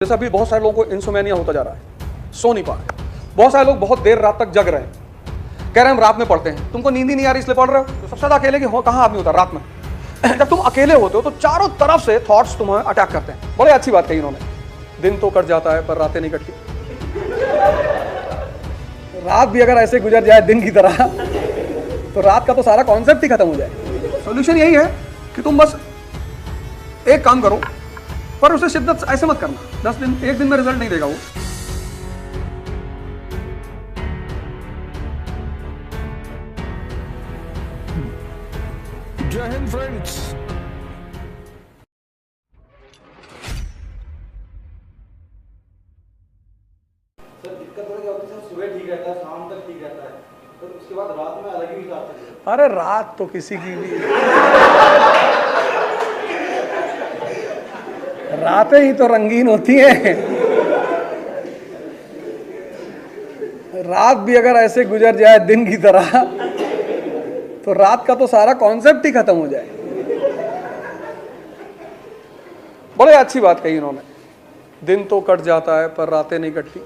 जैसे अभी बहुत सारे लोगों को इंसोमेनिया होता जा रहा है, सो नहीं पा रहे। बहुत सारे लोग बहुत देर रात तक जग रहे हैं, कह रहे हैं हम रात में पढ़ते हैं, तुमको नींद ही नहीं आ रही इसलिए पढ़ रहे हो। तो सबसे ज्यादा अकेले की कहाँ आदमी होता है? रात में। जब तुम अकेले होते हो तो चारों तरफ से थॉट्स तुम्हें अटैक करते हैं। बड़ी अच्छी बात कही इन्होंने, दिन तो कट जाता है पर रातें नहीं कटती। रात भी अगर ऐसे गुजर जाए दिन की तरह तो रात का तो सारा कॉन्सेप्ट ही खत्म हो जाए। सॉल्यूशन यही है कि तुम बस एक काम करो, पर उसे शिद्दत ऐसे मत करना 10 दिन 1 दिन में रिजल्ट नहीं देगा वो। जय हिंद फ्रेंड्स। सर दिक्कत तो क्या होती है, सुबह ठीक रहता है, शाम तक ठीक रहता है, तो उसके बाद रात में अलग ही हिसाब से। अरे रात तो किसी की भी रातें ही तो रंगीन होती हैं। रात भी अगर ऐसे गुजर जाए दिन की तरह तो रात का तो सारा कॉन्सेप्ट ही खत्म हो जाए। बड़ी अच्छी बात कही इन्होंने, दिन तो कट जाता है पर रातें नहीं कटती।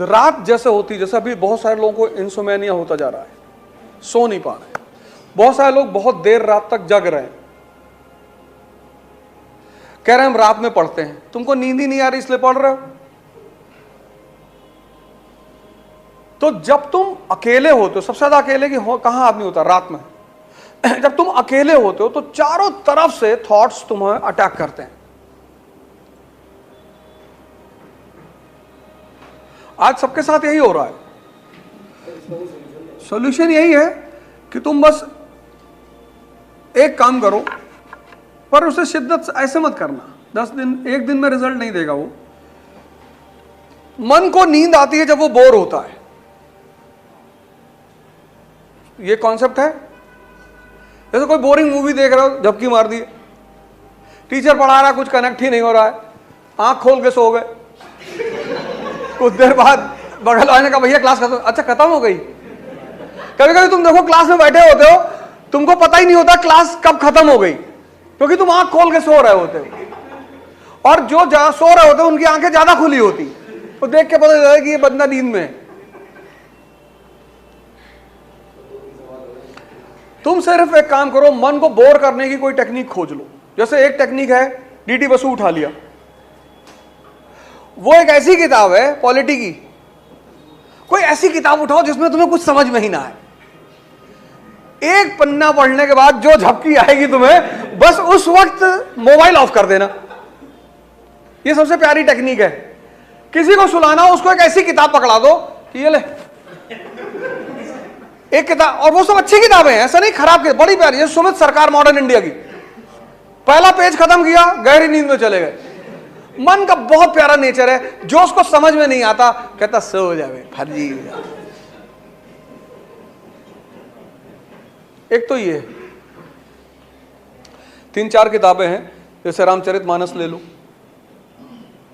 रात जैसे होती, जैसे अभी बहुत सारे लोगों को इंसोमेनिया होता जा रहा है, सो नहीं पा रहे। बहुत सारे लोग बहुत देर रात तक जग रहे हैं, कह रहे हैं हम रात में पढ़ते हैं, तुमको नींद ही नहीं आ रही इसलिए पढ़ रहे हो। तो जब तुम अकेले होते हो, सबसे ज्यादा अकेले की कहां आदमी होता है? रात में। जब तुम अकेले होते हो तो चारों तरफ से थॉट्स तुम्हें अटैक करते हैं। आज सबके साथ यही हो रहा है। सॉल्यूशन यही है कि तुम बस एक काम करो, पर उसे शिद्दत ऐसे मत करना 10 दिन 1 दिन में रिजल्ट नहीं देगा वो। मन को नींद आती है जब वो बोर होता है, ये कॉन्सेप्ट है। जैसे कोई बोरिंग मूवी देख रहे हो, झपकी मार दी, टीचर पढ़ा रहा, कुछ कनेक्ट ही नहीं हो रहा है, आंख खोल के सो गए। कुछ देर बाद बगल वाले ने कहा भैया क्लास खत्म। अच्छा खत्म हो गई। कभी कभी तुम देखो क्लास में बैठे होते हो, तुमको पता ही नहीं होता क्लास कब खत्म हो गई, क्योंकि तुम आंख खोल के सो रहे होते हो। और जो सो रहे होते हो उनकी आंखें ज्यादा खुली होती, तो देख के पता चला कि ये बंदा नींद में है। तुम सिर्फ एक काम करो, मन को बोर करने की कोई टेक्निक खोज लो। जैसे एक टेक्निक है, डीटी बसु उठा लिया। वो एक ऐसी किताब है पॉलिटी की, कोई ऐसी किताब उठाओ जिसमें तुम्हें कुछ समझ में ही ना आए। एक पन्ना पढ़ने के बाद जो झपकी आएगी तुम्हें, बस उस वक्त मोबाइल ऑफ कर देना। ये सबसे प्यारी टेक्निक है। किसी को सुलाना हो, उसको एक ऐसी किताब पकड़ा दो कि ये ले एक किताब, और वो सब अच्छी किताबें हैं, ऐसा नहीं खराब किताब, बड़ी प्यारी है। सुमित सरकार मॉडर्न इंडिया की, पहला पेज खत्म किया, गहरी नींद में चले गए। मन का बहुत प्यारा नेचर है, जो उसको समझ में नहीं आता कहता सो जावे फर्जी। एक तो ये 3-4 किताबें हैं, जैसे रामचरितमानस ले लो,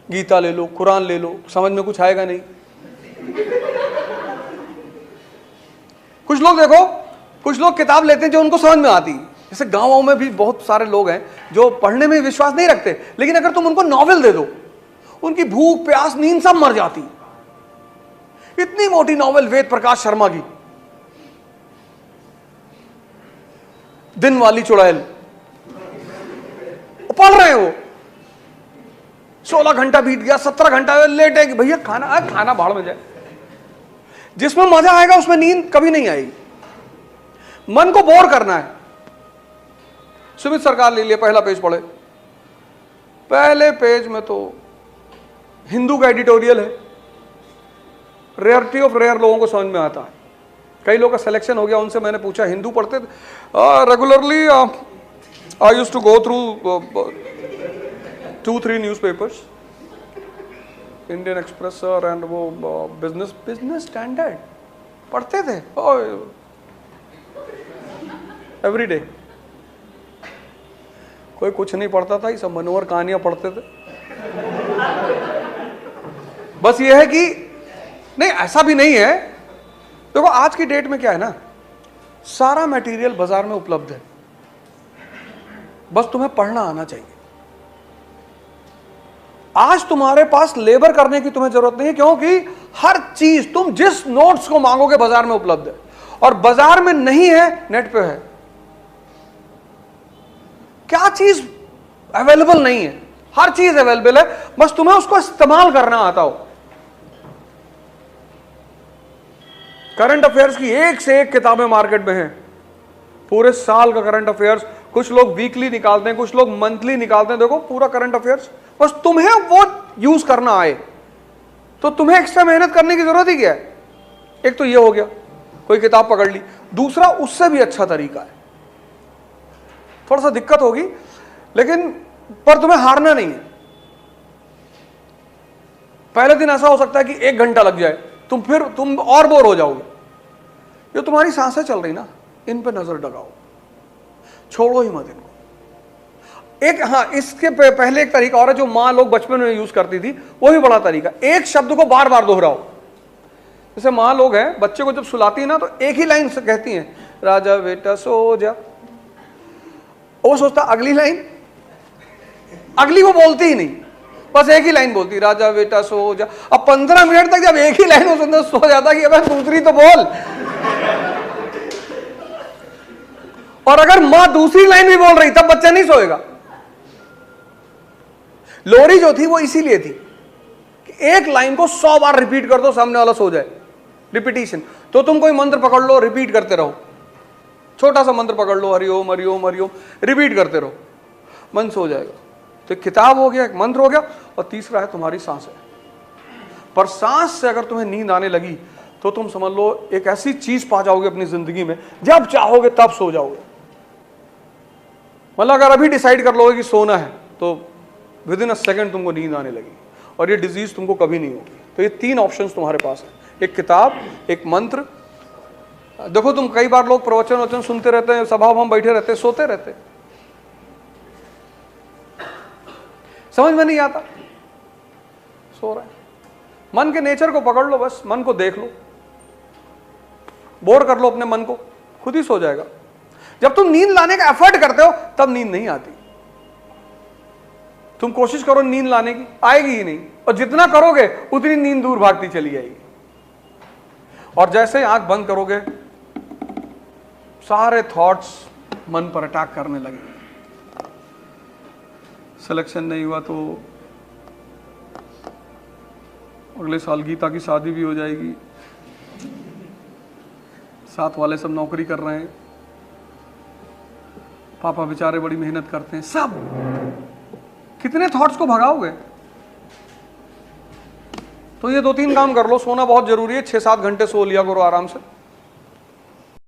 गीता ले लो, कुरान ले लो, समझ में कुछ आएगा नहीं। कुछ लोग देखो, कुछ लोग किताब लेते हैं जो उनको समझ में आती। जैसे गांवों में भी बहुत सारे लोग हैं जो पढ़ने में विश्वास नहीं रखते, लेकिन अगर तुम उनको नॉवेल दे दो, उनकी भूख प्यास नींद सब मर जाती। इतनी मोटी नॉवेल वेद प्रकाश शर्मा की, दिन वाली चुड़ैल, पढ़ रहे हो, 16 घंटा बीत गया, 17 घंटा लेटे कि भैया खाना भाड़ में जाए। जिसमें मजा आएगा उसमें नींद कभी नहीं आएगी। मन को बोर करना है। सुमित सरकार ले लिया, पहला पेज पढ़े, पहले पेज में तो हिंदू का एडिटोरियल है, रेयरिटी ऑफ रेयर लोगों को समझ में आता है। कई लोगों का सिलेक्शन हो गया, उनसे मैंने पूछा, हिंदू पढ़ते regularly I used to go through 2-3 newspapers, Indian Express sir and वो बिजनेस स्टैंडर्ड पढ़ते थे एवरी डे। कोई कुछ नहीं पढ़ता था, ये सब मनोहर कहानियां पढ़ते थे। बस ये है कि नहीं, ऐसा भी नहीं है। देखो आज की डेट में क्या है ना, सारा मटेरियल बाजार में उपलब्ध है। बस तुम्हें पढ़ना आना चाहिए। आज तुम्हारे पास लेबर करने की तुम्हें जरूरत नहीं है, क्योंकि हर चीज तुम जिस नोट्स को मांगोगे बाजार में उपलब्ध है, और बाजार में नहीं है नेट पे है। क्या चीज अवेलेबल नहीं है? हर चीज अवेलेबल है, बस तुम्हें उसको इस्तेमाल करना आता हो। करंट अफेयर्स की एक से एक किताबें मार्केट में हैं, पूरे साल का करंट अफेयर्स। कुछ लोग वीकली निकालते हैं, कुछ लोग मंथली निकालते हैं। देखो पूरा करंट अफेयर्स, बस तुम्हें वो यूज करना आए तो तुम्हें एक्स्ट्रा मेहनत करने की जरूरत ही क्या है? एक तो ये हो गया, कोई किताब पकड़ ली। दूसरा, उससे भी अच्छा तरीका है, थोड़ा सा दिक्कत होगी लेकिन पर तुम्हें हारना नहीं है। पहले दिन ऐसा हो सकता है कि 1 घंटा लग जाए, तुम और बोर हो जाओगे। ये तुम्हारी सांसें चल रही ना, इन पे नजर लगाओ, छोड़ो ही मत इनको। एक हाँ, इसके पहले एक तरीका और है जो माँ लोग बचपन में यूज करती थी, वो भी बड़ा तरीका। एक शब्द को बार बार दोहराओ। जैसे माँ लोग हैं, बच्चे को जब सुलाती है ना तो एक ही लाइन से कहती हैं, राजा बेटा सो जा। वो सोचता अगली लाइन, अगली वो बोलती ही नहीं, बस एक ही लाइन बोलती, राजा बेटा सो जा। अब 15 मिनट तक जब एक ही लाइन वो सुनते सो जाता कि अब दूसरी तो बोल। और अगर मां दूसरी लाइन भी बोल रही तब बच्चा नहीं सोएगा। लोरी जो थी वो इसीलिए थी कि एक लाइन को 100 बार रिपीट कर दो, सामने वाला सो जाए। रिपीटिशन। तो तुम कोई मंत्र पकड़ लो, रिपीट करते रहो। छोटा सा मंत्र पकड़ लो, हरिओम हरिओम हरिओम, रिपीट करते रहो, मन सो जाएगा। तो एक किताब हो गया, एक मंत्र हो गया, और तीसरा है तुम्हारी सांसें। पर सांस से अगर तुम्हें नींद आने लगी तो तुम समझ लो एक ऐसी चीज पा जाओगे अपनी जिंदगी में, जब चाहोगे तब सो जाओगे। मतलब अगर अभी डिसाइड कर लोगे कि सोना है तो विद इन अ सेकंड तुमको नींद आने लगी, और ये डिजीज तुमको कभी नहीं होगी। तो ये 3 ऑप्शंस तुम्हारे पास है, एक किताब, एक मंत्र। देखो तुम कई बार लोग प्रवचन सुनते रहते हैं, सभा में बैठे रहते हैं, सोते रहते हैं, समझ में नहीं आता, सो रहे हैं। मन के नेचर को पकड़ लो, बस मन को देख लो, बोर कर लो अपने मन को, खुद ही सो जाएगा। जब तुम नींद लाने का एफर्ट करते हो तब नींद नहीं आती। तुम कोशिश करो नींद लाने की, आएगी ही नहीं, और जितना करोगे उतनी नींद दूर भागती चली जाएगी। और जैसे ही आंख बंद करोगे सारे थॉट्स मन पर अटैक करने लगे। सिलेक्शन नहीं हुआ तो अगले साल गीता की शादी भी हो जाएगी, साथ वाले सब नौकरी कर रहे हैं, पापा बेचारे बड़ी मेहनत करते हैं, सब कितने थॉट्स को भगाओगे? तो ये 2-3 काम कर लो। सोना बहुत जरूरी है, 6-7 घंटे सो लिया करो आराम से।